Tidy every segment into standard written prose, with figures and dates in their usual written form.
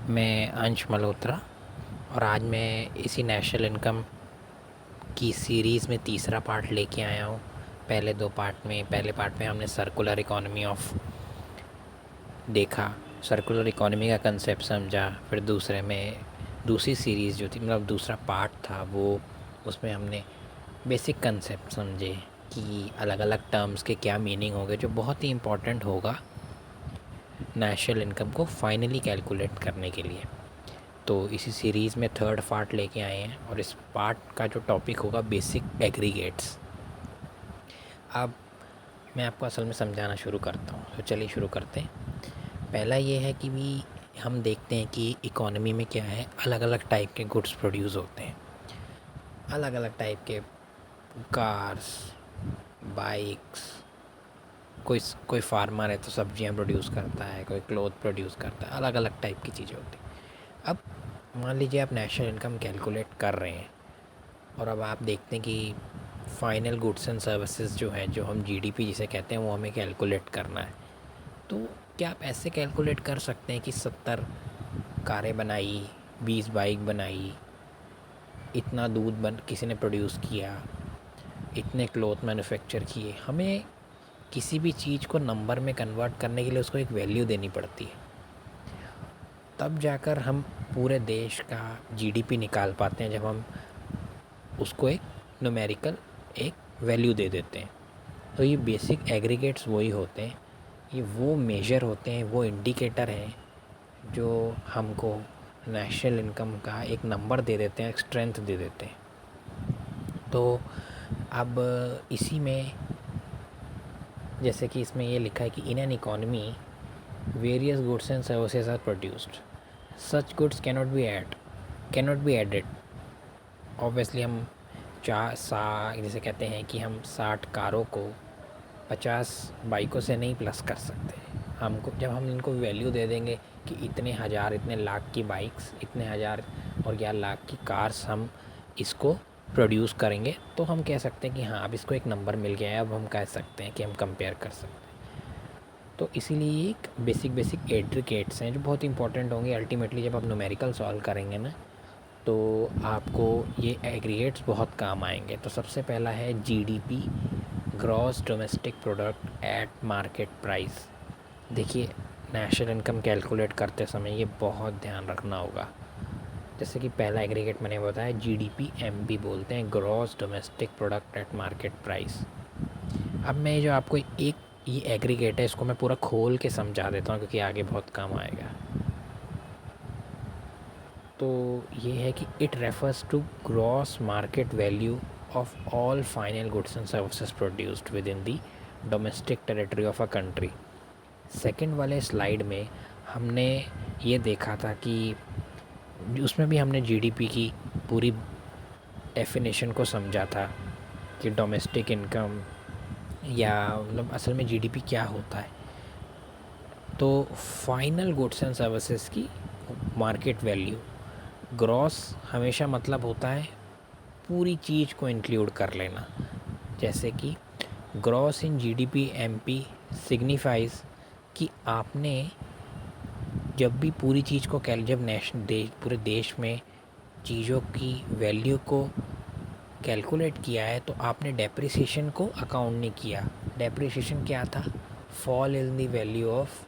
मैं अंश मल्होत्रा और आज मैं इसी नेशनल इनकम की सीरीज़ में तीसरा पार्ट लेके आया हूँ। पहले पार्ट में हमने सर्कुलर इकोनॉमी ऑफ देखा, सर्कुलर इकोनॉमी का कंसेप्ट समझा। फिर दूसरी सीरीज़ जो थी, मतलब दूसरा पार्ट था वो, उसमें हमने बेसिक कंसेप्ट समझे कि अलग अलग टर्म्स के क्या मीनिंग होंगे, जो बहुत ही इम्पोर्टेंट होगा नेशनल इनकम को फाइनली कैलकुलेट करने के लिए। तो इसी सीरीज़ में थर्ड पार्ट लेके आए हैं और इस पार्ट का जो टॉपिक होगा बेसिक एग्रीगेट्स। अब मैं आपको असल में समझाना शुरू करता हूँ, तो चलिए शुरू करते हैं। पहला ये है कि भी हम देखते हैं कि इकोनॉमी में क्या है, अलग अलग टाइप के गुड्स प्रोड्यूस होते हैं। अलग अलग टाइप के कार्स, बाइक्स, कोई कोई फार्मर है तो सब्जियां प्रोड्यूस करता है, कोई क्लोथ प्रोड्यूस करता है, अलग अलग टाइप की चीज़ें होती हैं। अब मान लीजिए आप नेशनल इनकम कैलकुलेट कर रहे हैं और अब आप देखते हैं कि फाइनल गुड्स एंड सर्विसेज जो है, जो हम जीडीपी जिसे कहते हैं, वो हमें कैलकुलेट करना है। तो क्या आप ऐसे कैलकुलेट कर सकते हैं कि 70 कारें बनाई, 20 बाइक बनाई, इतना किसी ने प्रोड्यूस किया, इतने क्लोथ मैन्युफैक्चर किए? हमें किसी भी चीज़ को नंबर में कन्वर्ट करने के लिए उसको एक वैल्यू देनी पड़ती है, तब जाकर हम पूरे देश का जीडीपी निकाल पाते हैं, जब हम उसको एक न्यूमेरिकल एक वैल्यू दे देते हैं। तो ये बेसिक एग्रीगेट्स वही होते हैं, ये वो मेजर होते हैं, वो इंडिकेटर हैं जो हमको नेशनल इनकम का एक नंबर दे देते हैं, एक स्ट्रेंथ दे देते हैं। तो अब इसी में जैसे कि इसमें ये लिखा है कि in an economy various goods and services are produced, such goods cannot be added. Obviously हम जैसे कहते हैं कि हम 60 कारों को 50 बाइकों से नहीं प्लस कर सकते। हमको जब हम इनको वैल्यू दे देंगे कि इतने हज़ार, इतने लाख की बाइक्स, इतने हज़ार और या लाख की कार्स हम इसको प्रोड्यूस करेंगे, तो हम कह सकते हैं कि हाँ, अब इसको एक नंबर मिल गया है, अब हम कह सकते हैं कि हम कंपेयर कर सकते हैं। तो इसीलिए एक बेसिक एग्रीगेट्स हैं जो बहुत इंपॉर्टेंट होंगे अल्टीमेटली जब आप न्यूमेरिकल सॉल्व करेंगे ना, तो आपको ये एग्रीगेट्स बहुत काम आएंगे। तो सबसे पहला है GDP, gross domestic product at market price. देखिए, नेशनल इनकम कैलकुलेट करते समय ये बहुत ध्यान रखना होगा। जैसे कि पहला एग्रीगेट मैंने बताया जीडीपी, एमपी बोलते हैं, gross domestic product at market price. अब मैं जो आपको ये एग्रीगेट है, इसको मैं पूरा खोल के समझा देता हूँ क्योंकि आगे बहुत काम आएगा। तो ये है कि it refers to gross market value of all final goods and services produced within the domestic territory of a country. Second वाले स्लाइड में हमने ये देखा था कि उसमें भी हमने जीडीपी की पूरी डेफिनेशन को समझा था कि डोमेस्टिक इनकम या मतलब असल में जीडीपी क्या होता है। तो फाइनल गुड्स एंड सर्विसेज की मार्केट वैल्यू, ग्रॉस हमेशा मतलब होता है पूरी चीज़ को इंक्लूड कर लेना। जैसे कि gross in GDP MP signifies कि आपने जब भी पूरी चीज़ को पूरे देश में चीज़ों की वैल्यू को कैलकुलेट किया है, तो आपने डेप्रिसिएशन को अकाउंट नहीं किया। डेप्रिसिएशन क्या था? Fall in the value of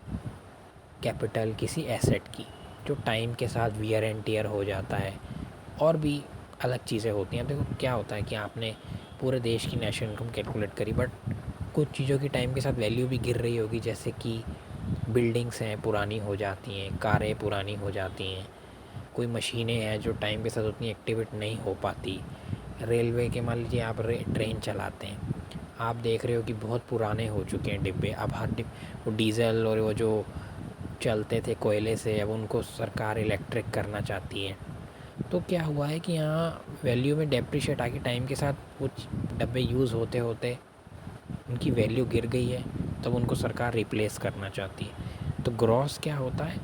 capital, किसी एसेट की, जो टाइम के साथ वियर एंड टियर हो जाता है। और भी अलग चीज़ें होती हैं। देखो क्या होता है कि आपने पूरे देश की नेशनल इनकम कैलकुलेट करी, बट कुछ चीज़ों की टाइम के साथ वैल्यू भी गिर रही होगी। जैसे कि बिल्डिंग्स हैं, पुरानी हो जाती हैं, कारें पुरानी हो जाती हैं, कोई मशीनें हैं जो टाइम के साथ उतनी एक्टिवेट नहीं हो पाती। रेलवे के मान लीजिए आप ट्रेन चलाते हैं, आप देख रहे हो कि बहुत पुराने हो चुके हैं डिब्बे। अब हर वो डीज़ल और वो जो चलते थे कोयले से, अब उनको सरकार इलेक्ट्रिक करना चाहती है। तो क्या हुआ है कि यहाँ वैल्यू में डेप्रिशिएट आके टाइम के साथ कुछ डब्बे यूज़ होते होते उनकी वैल्यू गिर गई है, तब उनको सरकार रिप्लेस करना चाहती है। तो ग्रॉस क्या होता है?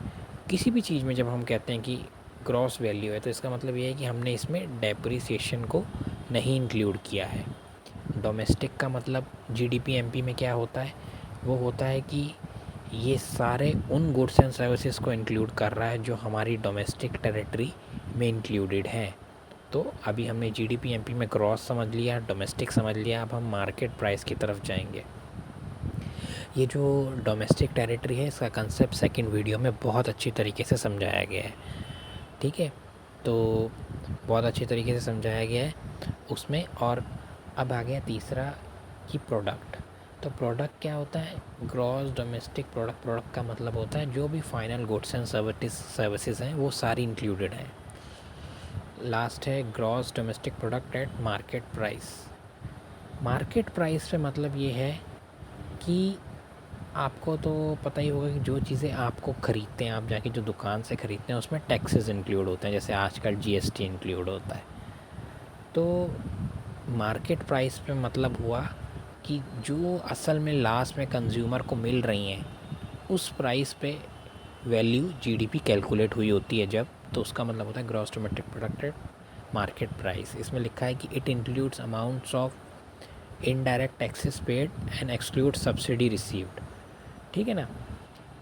किसी भी चीज़ में जब हम कहते हैं कि ग्रॉस वैल्यू है, तो इसका मतलब ये है कि हमने इसमें डेप्रिसिएशन को नहीं इंक्लूड किया है। डोमेस्टिक का मतलब जीडीपी एमपी में क्या होता है? वो होता है कि ये सारे उन गुड्स एंड सर्विसेज को इंक्लूड कर रहा है जो हमारी डोमेस्टिक टेरिटरी में इंक्लूडेड हैं। तो अभी हमने जीडीपी एमपी में क्रॉस समझ लिया, डोमेस्टिक समझ लिया, अब हम मार्केट प्राइस की तरफ जाएंगे। ये जो डोमेस्टिक टेरिटरी है इसका कंसेप्ट सेकंड वीडियो में बहुत अच्छी तरीके से समझाया गया है, ठीक है। तो बहुत अच्छी तरीके से समझाया गया है उसमें। और अब आ गया तीसरा कि प्रोडक्ट। तो प्रोडक्ट क्या होता है? Gross domestic product. प्रोडक्ट का मतलब होता है जो भी फाइनल गुड्स एंड सर्विसेज हैं वो सारी इंक्लूडेड हैं। लास्ट है gross domestic product at market price. Market price से मतलब ये है कि आपको तो पता ही होगा कि जो चीज़ें आपको ख़रीदते हैं, आप जाके जो दुकान से ख़रीदते हैं उसमें टैक्सेस इंक्लूड होते हैं, जैसे आजकल जीएसटी इंक्लूड होता है। तो मार्केट प्राइस पे मतलब हुआ कि जो असल में लास्ट में कंज्यूमर को मिल रही हैं उस प्राइस पे वैल्यू जीडीपी कैलकुलेट हुई होती है जब, तो उसका मतलब होता है gross domestic product market price. इसमें लिखा है कि it includes amounts of indirect taxes paid and exclude subsidy received, ठीक है ना।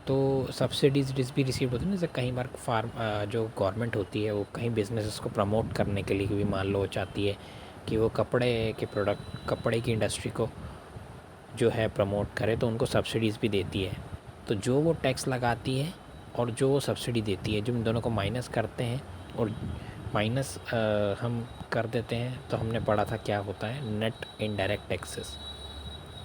तो सब्सिडीज भी रिसीव होती है ना, जैसे कई बार जो गवर्नमेंट होती है वो कहीं बिजनेसेस को प्रमोट करने के लिए भी मान लो चाहती है कि वो कपड़े की इंडस्ट्री को जो है प्रमोट करे, तो उनको सब्सिडीज़ भी देती है। तो जो वो टैक्स लगाती है और जो वो सब्सिडी देती है, जो इन दोनों को माइनस करते हैं और माइनस हम कर देते हैं, तो हमने पढ़ा था क्या होता है, नेट इनडायरेक्ट टैक्सेस।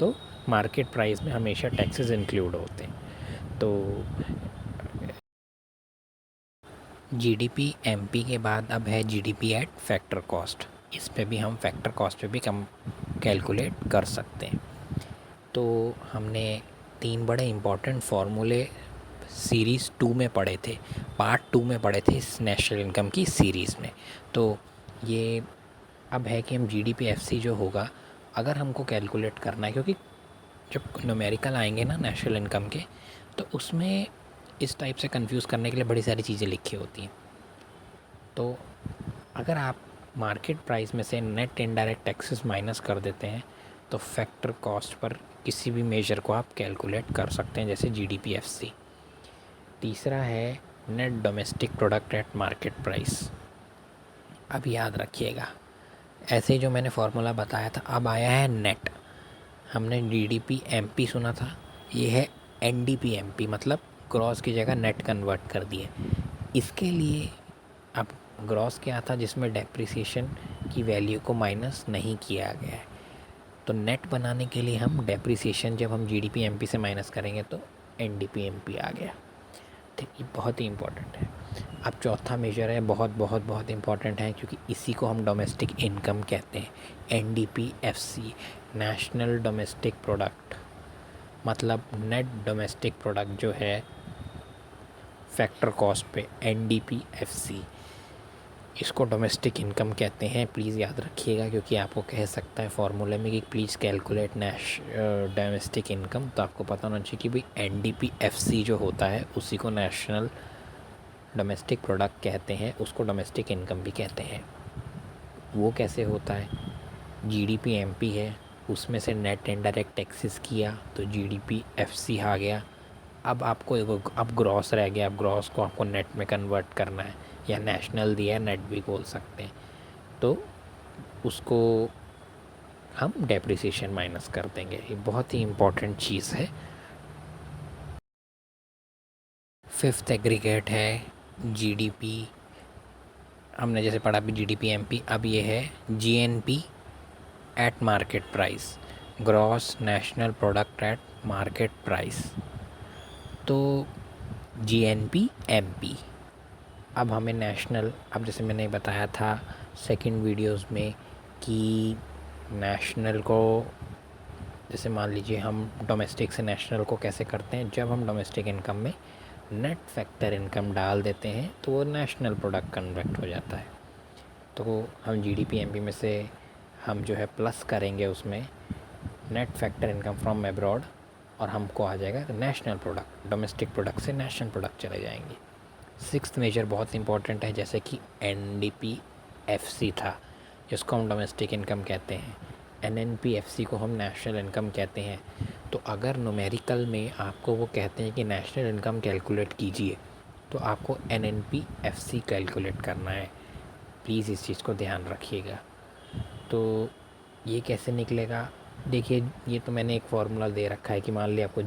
तो मार्केट प्राइस में हमेशा टैक्सेस इंक्लूड होते हैं। तो जीडीपी एमपी के बाद अब है जीडीपी एट फैक्टर कॉस्ट। इस पे भी हम फैक्टर कॉस्ट पे भी कम कैलकुलेट कर सकते हैं। तो हमने 3 बड़े इम्पॉर्टेंट फार्मूले सीरीज़ 2 में पढ़े थे, पार्ट 2 में पढ़े थे इस नेशनल इनकम की सीरीज़ में। तो ये अब है कि हम जीडीपी एफसी जो होगा, अगर हमको कैलकुलेट करना है, क्योंकि जब न्यूमेरिकल आएंगे ना नेशनल इनकम के, तो उसमें इस टाइप से कंफ्यूज करने के लिए बड़ी सारी चीज़ें लिखी होती हैं। तो अगर आप मार्केट प्राइस में से नेट इनडायरेक्ट टैक्सेस माइनस कर देते हैं तो फैक्टर कॉस्ट पर किसी भी मेजर को आप कैलकुलेट कर सकते हैं, जैसे जीडीपीएफसी। तीसरा है net domestic product at market price. अब याद रखिएगा, ऐसे जो मैंने फार्मूला बताया था, अब आया है नेट। हमने जीडीपी एमपी सुना था, ये है एनडीपी एमपी, मतलब ग्रॉस की जगह नेट कन्वर्ट कर दिए। इसके लिए अब ग्रॉस क्या था, जिसमें डेप्रिसिएशन की वैल्यू को माइनस नहीं किया गया है। तो नेट बनाने के लिए हम डेप्रिसिएशन जब हम जीडीपी एमपी से माइनस करेंगे तो एनडीपी एमपी आ गया, ठीक। ये बहुत ही इम्पोर्टेंट है। अब चौथा मेजर है, बहुत बहुत बहुत इम्पॉर्टेंट है, क्योंकि इसी को हम डोमेस्टिक इनकम कहते हैं। एनडीपीएफसी, नेशनल डोमेस्टिक प्रोडक्ट, मतलब नेट डोमेस्टिक प्रोडक्ट जो है फैक्टर कॉस्ट पे, एनडीपीएफसी, इसको डोमेस्टिक इनकम कहते हैं। प्लीज़ याद रखिएगा, क्योंकि आपको कह सकता है फार्मूले में कि प्लीज़ कैलकुलेट डोमेस्टिक इनकम, तो आपको पता होना चाहिए कि भाई एनडीपीएफसी जो होता है उसी को नेशनल डोमेस्टिक प्रोडक्ट कहते हैं, उसको डोमेस्टिक इनकम भी कहते हैं। वो कैसे होता है, जीडीपी एमपी है, उसमें से नेट इनडायरेक्ट टैक्सेस किया तो जीडीपीएफसी आ गया। अब आपको अब ग्रॉस रह गया, अब ग्रॉस को आपको नेट में कन्वर्ट करना है, या नेशनल दिया है नेट भी बोल सकते हैं, तो उसको हम डेप्रिसिएशन माइनस कर देंगे। ये बहुत ही इम्पोर्टेंट चीज़ है। फिफ्थ एग्रीगेट है जीडीपी। हमने जैसे पढ़ा भी जीडीपी एमपी, अब ये है GNP eight market price, gross national product at market price. तो जीएनपी एमपी, अब हमें नेशनल, अब जैसे मैंने बताया था सेकंड वीडियोस में कि नेशनल को, जैसे मान लीजिए हम डोमेस्टिक से नेशनल को कैसे करते हैं, जब हम डोमेस्टिक इनकम में नेट फैक्टर इनकम डाल देते हैं तो वो नेशनल प्रोडक्ट कन्वर्ट हो जाता है। तो हम जीडीपी एमपी में से हम जो है प्लस करेंगे उसमें net factor income from abroad, और हमको आ जाएगा नेशनल प्रोडक्ट। डोमेस्टिक प्रोडक्ट से नेशनल प्रोडक्ट चले जाएंगे। सिक्स्थ मेजर बहुत इंपॉर्टेंट है, जैसे कि एनडीपीएफसी था जिसको हम डोमेस्टिक इनकम कहते हैं, एनएनपीएफसी को हम नेशनल इनकम कहते हैं। तो अगर न्यूमेरिकल में आपको वो कहते हैं कि नेशनल इनकम कैलकुलेट कीजिए, तो आपको NNP-FC कैलकुलेट करना है। प्लीज़ इस चीज़ को ध्यान रखिएगा। तो ये कैसे निकलेगा? देखिए, ये तो मैंने एक फार्मूला दे रखा है कि मान लिया आपको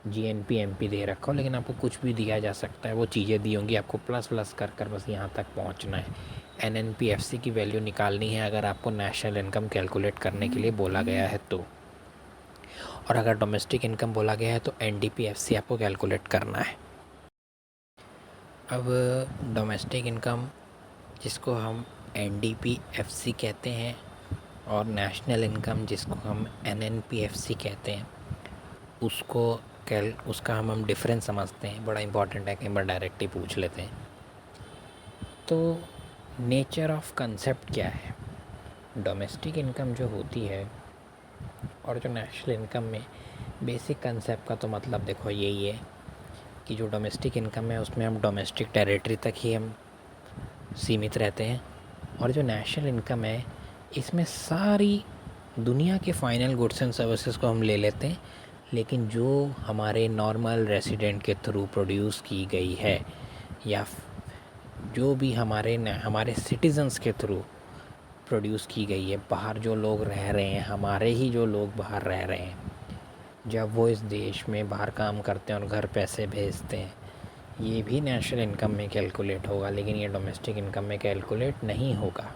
GNP-MP दे रखा हो, लेकिन आपको कुछ भी दिया जा सकता है। वो चीज़ें दी होंगी, आपको प्लस प्लस कर बस यहाँ तक पहुँचना है। NNP-FC की वैल्यू निकालनी है अगर आपको नेशनल इनकम कैलकुलेट करने के लिए बोला गया है तो। और अगर डोमेस्टिक इनकम बोला गया है तो NDP-FC आपको कैलकुलेट करना है। अब डोमेस्टिक इनकम, जिसको हम NDP-FC कहते हैं, और नेशनल इनकम जिसको हम NNP-FC कहते हैं, उसका हम डिफरेंस समझते हैं। बड़ा इंपॉर्टेंट है, कई बार डायरेक्ट ही पूछ लेते हैं। तो नेचर ऑफ कंसेप्ट क्या है? डोमेस्टिक इनकम जो होती है और जो नेशनल इनकम में बेसिक कंसेप्ट का तो मतलब देखो यही है कि जो डोमेस्टिक इनकम है उसमें हम डोमेस्टिक टेरिटरी तक ही हम सीमित रहते हैं, और जो नेशनल इनकम है इसमें सारी दुनिया के फाइनल गुड्स एंड सर्विसेज को हम ले लेते हैं, लेकिन जो हमारे नॉर्मल रेसिडेंट के थ्रू प्रोड्यूस की गई है या जो भी हमारे सिटीजन्स के थ्रू प्रोड्यूस की गई है, बाहर जो लोग रह रहे हैं, हमारे ही जो लोग बाहर रह रहे हैं, जब वो इस देश में बाहर काम करते हैं और घर पैसे भेजते हैं, ये भी नेशनल इनकम में कैलकुलेट होगा, लेकिन ये डोमेस्टिक इनकम में कैलकुलेट नहीं होगा।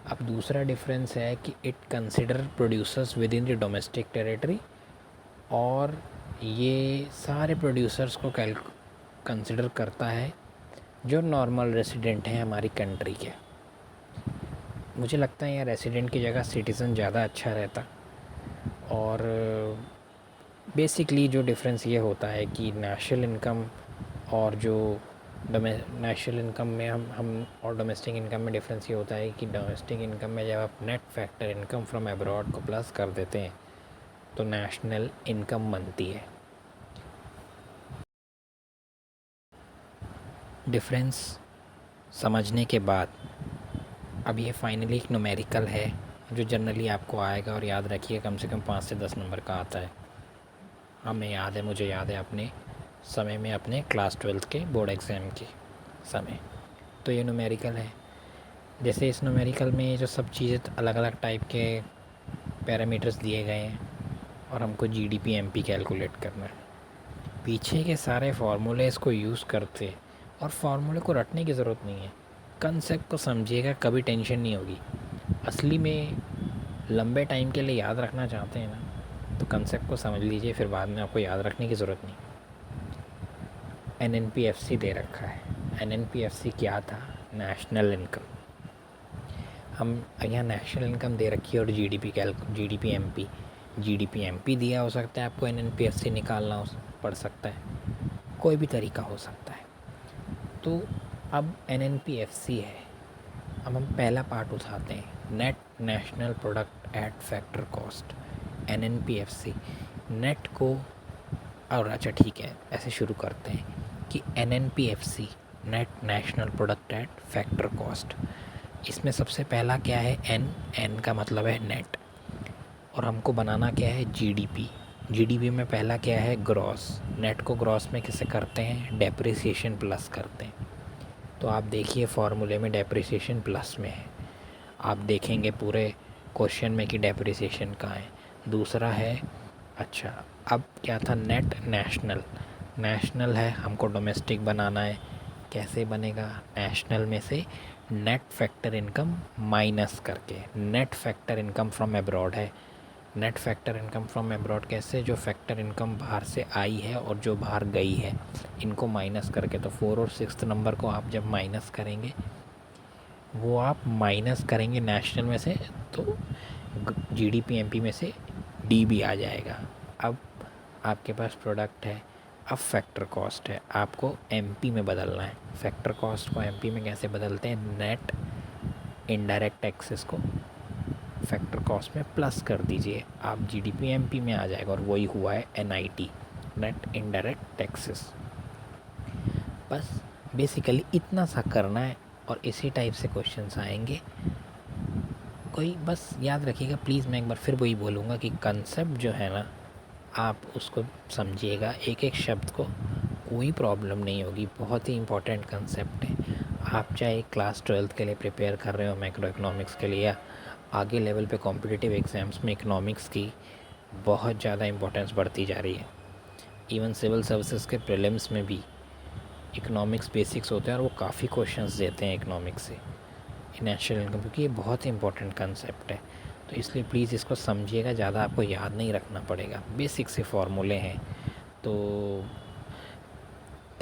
अब दूसरा डिफरेंस है कि it consider producers with in the domestic territory, और ये सारे प्रोड्यूसर्स को कंसिडर करता है जो नॉर्मल रेसिडेंट हैं हमारी कंट्री के। मुझे लगता है यार रेसिडेंट की जगह सिटीज़न ज़्यादा अच्छा रहता। और बेसिकली जो डिफरेंस ये होता है कि नेशनल इनकम और जो नेशनल इनकम में हम और डोमेस्टिक इनकम में डिफरेंस ये होता है कि डोमेस्टिक इनकम में जब आप net factor income from abroad को प्लस कर देते हैं तो नेशनल इनकम बनती है। डिफरेंस समझने के बाद अब ये फाइनली एक न्यूमेरिकल है जो जनरली आपको आएगा, और याद रखिए कम से कम 5 से 10 नंबर का आता है। मुझे याद है अपने समय में, अपने क्लास 12th के बोर्ड एग्ज़ाम के समय। तो ये न्यूमेरिकल है। जैसे इस न्यूमेरिकल में जो सब चीज़ें अलग अलग टाइप के पैरामीटर्स दिए गए हैं और हमको GDP-MP कैलकुलेट करना है। पीछे के सारे फार्मूले इसको यूज़ करते, और फार्मूले को रटने की ज़रूरत नहीं है, कंसेप्ट को समझिएगा, कभी टेंशन नहीं होगी। असली में लंबे टाइम के लिए याद रखना चाहते हैं ना, तो कंसेप्ट को समझ लीजिए, फिर बाद में आपको याद रखने की ज़रूरत नहीं। NNP-FC दे रखा है। NNP-FC क्या था? National income. हम यहाँ नेशनल इनकम दे रखी है और GDP-MP दिया हो सकता है, आपको NNP-FC निकालना पड़ सकता है, कोई भी तरीका हो सकता है। तो अब NNP-FC है। अब हम पहला पार्ट उठाते हैं, net national product at factor cost. NNP-FC net को, और अच्छा ठीक है, ऐसे शुरू करते हैं कि NNP-FC net national product at factor cost, इसमें सबसे पहला क्या है? N का मतलब है नेट, और हमको बनाना क्या है? GDP में पहला क्या है? ग्रॉस। नेट को ग्रॉस में कैसे करते हैं? डेप्रिसिएशन प्लस करते हैं। तो आप देखिए फॉर्मूले में डेप्रिसिएशन प्लस में है, आप देखेंगे पूरे क्वेश्चन में कि डेप्रिसिएशन कहाँ है। दूसरा है, अच्छा अब क्या था? नेट नेशनल है, हमको डोमेस्टिक बनाना है। कैसे बनेगा? नेशनल में से नेट फैक्टर इनकम माइनस करके। Net factor income from abroad है। Net factor income from abroad कैसे? जो फैक्टर इनकम बाहर से आई है और जो बाहर गई है, इनको माइनस करके। तो 4 और 6 नंबर को आप जब माइनस करेंगे, वो आप माइनस करेंगे नेशनल में से, तो GDP-MP में से D भी आ जाएगा। अब आपके पास प्रोडक्ट है, अब फैक्टर कॉस्ट है, आपको MP में बदलना है। फैक्टर कॉस्ट को MP में कैसे बदलते हैं? नेट इनडायरेक्ट टैक्सेस को फैक्टर कॉस्ट में प्लस कर दीजिए, आप GDP-MP में आ जाएगा, और वही हुआ है NIT, नेट इनडायरेक्ट टैक्सेस। बस बेसिकली इतना सा करना है, और इसी टाइप से क्वेश्चंस आएंगे। कोई बस याद रखिएगा प्लीज़, मैं एक बार फिर वही बोलूँगा कि कंसेप्ट जो है ना, आप उसको समझिएगा एक एक शब्द को, कोई प्रॉब्लम नहीं होगी। बहुत ही इम्पोर्टेंट कंसेप्ट है। आप चाहे क्लास 12th के लिए प्रिपेयर कर रहे हो मैक्रो इकोनॉमिक्स के लिए, या आगे लेवल पे कॉम्पिटिटिव एग्ज़ाम्स में इकोनॉमिक्स की बहुत ज़्यादा इम्पोर्टेंस बढ़ती जा रही है। इवन सिविल सर्विसेज के प्रीलिम्स में भी इकोनॉमिक्स बेसिक्स होते हैं और वो काफ़ी क्वेश्चंस देते हैं इकोनॉमिक्स से, नेशनल इनकम, क्योंकि ये बहुत ही इंपॉर्टेंट कंसेप्ट है। तो इसलिए प्लीज़ इसको समझिएगा, ज़्यादा आपको याद नहीं रखना पड़ेगा, बेसिक से फॉर्मूले हैं। तो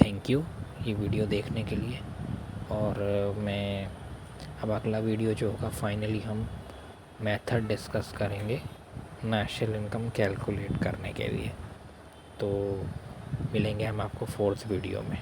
थैंक यू ये वीडियो देखने के लिए। और मैं अब अगला वीडियो जो होगा फाइनली हम मेथड डिस्कस करेंगे नेशनल इनकम कैलकुलेट करने के लिए। तो मिलेंगे हम आपको 4th वीडियो में।